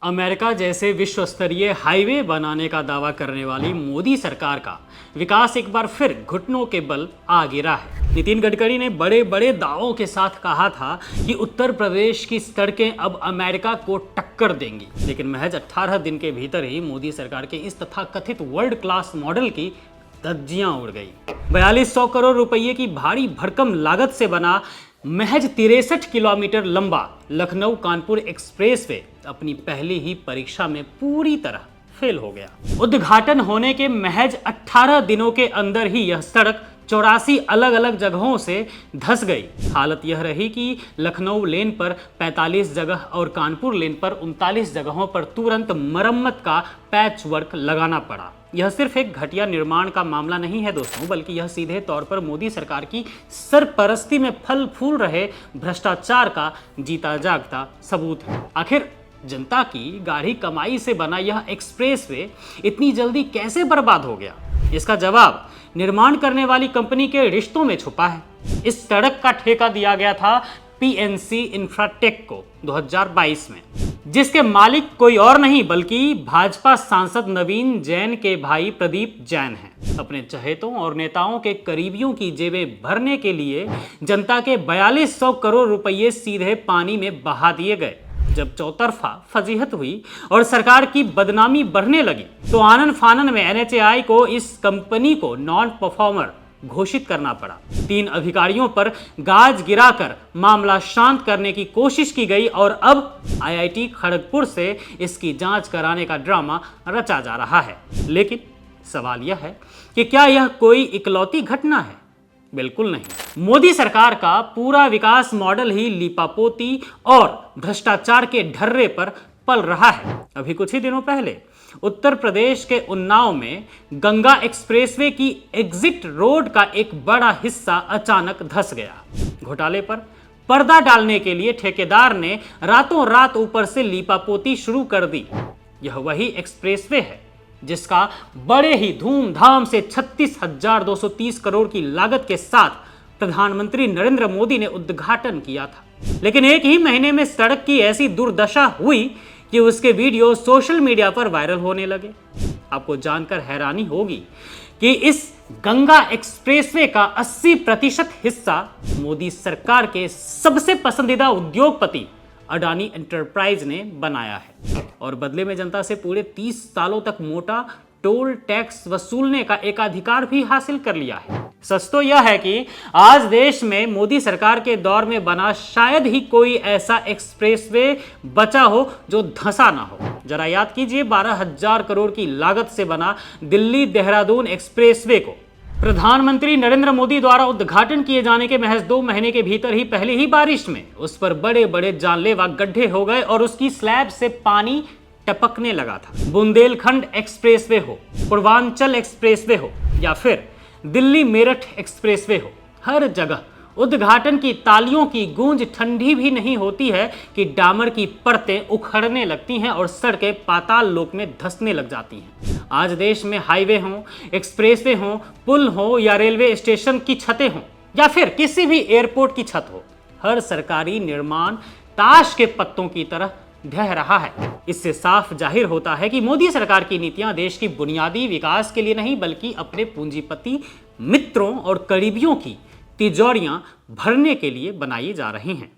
America जैसे विश्व स्तरीय हाईवे बनाने का दावा करने वाली मोदी सरकार का विकास एक बार फिर घुटनों के बल आ गिरा है। नितिन गडकरी ने बड़े बड़े दावों के साथ कहा था कि उत्तर प्रदेश की सड़कें अब अमेरिका को टक्कर देंगी, लेकिन महज 18 दिन के भीतर ही मोदी सरकार के इस तथाकथित वर्ल्ड क्लास मॉडल की धज्जियां उड़ गई। 4200 करोड़ रुपए की भारी भरकम लागत से बना महज 63 किलोमीटर लंबा लखनऊ कानपुर एक्सप्रेसवे अपनी पहली ही परीक्षा में पूरी तरह फेल हो गया। उद्घाटन होने के महज 18 दिनों के अंदर ही यह सड़क 84 अलग अलग जगहों से धंस गई। हालत यह रही कि लखनऊ लेन पर 45 जगह और कानपुर लेन पर 39 जगहों पर तुरंत मरम्मत का पैच वर्क लगाना पड़ा। यह सिर्फ एक घटिया निर्माण का मामला नहीं है दोस्तों, बल्कि यह सीधे तौर पर मोदी सरकार की सरपरस्ती में फल फूल रहे भ्रष्टाचार का जीता जागता सबूत है। आखिर जनता की गाढ़ी कमाई से बना यह एक्सप्रेसवे इतनी जल्दी कैसे बर्बाद हो गया? इसका जवाब निर्माण करने वाली कंपनी के रिश्तों में छुपा है। इस सड़क का ठेका दिया गया था पीएनसी इंफ्राटेक को 2022 में, जिसके मालिक कोई और नहीं बल्कि भाजपा सांसद नवीन जैन के भाई प्रदीप जैन हैं। अपने चहेतों और नेताओं के करीबियों की जेबें भरने के लिए जनता के 4200 करोड़ रुपए सीधे पानी में बहा दिए गए। जब चौतरफा फजीहत हुई और सरकार की बदनामी बढ़ने लगी तो आनन फानन में एनएचएआई को इस कंपनी को नॉन परफॉर्मर घोषित करना पड़ा। 3 अधिकारियों पर गाज गिराकर मामला शांत करने की कोशिश की गई और अब आईआईटी खड़गपुर से इसकी जांच कराने का ड्रामा रचा जा रहा है। लेकिन सवाल यह है कि क्या यह कोई इकलौती घटना है? बिल्कुल नहीं। मोदी सरकार का पूरा विकास मॉडल ही लीपापोती और भ्रष्टाचार के ढर्रे पर पल रहा है। अभी कुछ ही दिनों पहले उत्तर प्रदेश के उन्नाव में गंगा एक्सप्रेसवे की एग्जिट रोड का एक बड़ा हिस्सा अचानक धंस गया। घोटाले पर पर्दा डालने के लिए ठेकेदार ने रातों रात ऊपर से लीपापोती शुरू कर दी। यह वही एक्सप्रेसवे है जिसका बड़े ही धूमधाम से 36,230 करोड़ की लागत के साथ प्रधानमंत्री नरेंद्र मोदी ने उद्घाटन किया था। लेकिन एक ही महीने में सड़क की ऐसी दुर्दशा हुई कि उसके वीडियो सोशल मीडिया पर वायरल होने लगे। आपको जानकर हैरानी होगी कि इस गंगा एक्सप्रेसवे का 80% हिस्सा मोदी सरकार के सबसे पसंदीदा उद्योगपति अडानी एंटरप्राइज ने बनाया है और बदले में जनता से पूरे 30 सालों तक मोटा टोल टैक्स वसूलने का एकाधिकार भी हासिल कर लिया है। सच तो यह है कि आज देश में मोदी सरकार के दौर में बना शायद ही कोई ऐसा एक्सप्रेसवे बचा हो जो धंसा ना हो। जरा याद कीजिए 12,000 करोड़ की लागत से बना दिल्ली देहरादून एक्सप्रेसवे को प्रधानमंत्री नरेंद्र मोदी द्वारा उद्घाटन किए जाने के महज 2 महीने के भीतर ही पहली ही बारिश में उस पर बड़े बड़े जानलेवा गड्ढे हो गए और उसकी स्लैब से पानी टपकने लगा था। बुंदेलखंड एक्सप्रेसवे हो, पूर्वांचल एक्सप्रेसवे हो या फिर दिल्ली मेरठ एक्सप्रेसवे हो, हर जगह उद्घाटन की तालियों की गूंज ठंडी भी नहीं होती है कि डामर की परतें उखड़ने लगती हैं और सड़कें पाताल लोक में धंसने लग जाती हैं। आज देश में हाईवे हों, एक्सप्रेसवे हों, पुल हो या रेलवे स्टेशन की छतें हों या फिर किसी भी एयरपोर्ट की छत हो, हर सरकारी निर्माण ताश के पत्तों की तरह ढह रहा है। इससे साफ जाहिर होता है कि मोदी सरकार की नीतियां देश की बुनियादी विकास के लिए नहीं बल्कि अपने पूंजीपति मित्रों और करीबियों की तिजोरियां भरने के लिए बनाई जा रही हैं।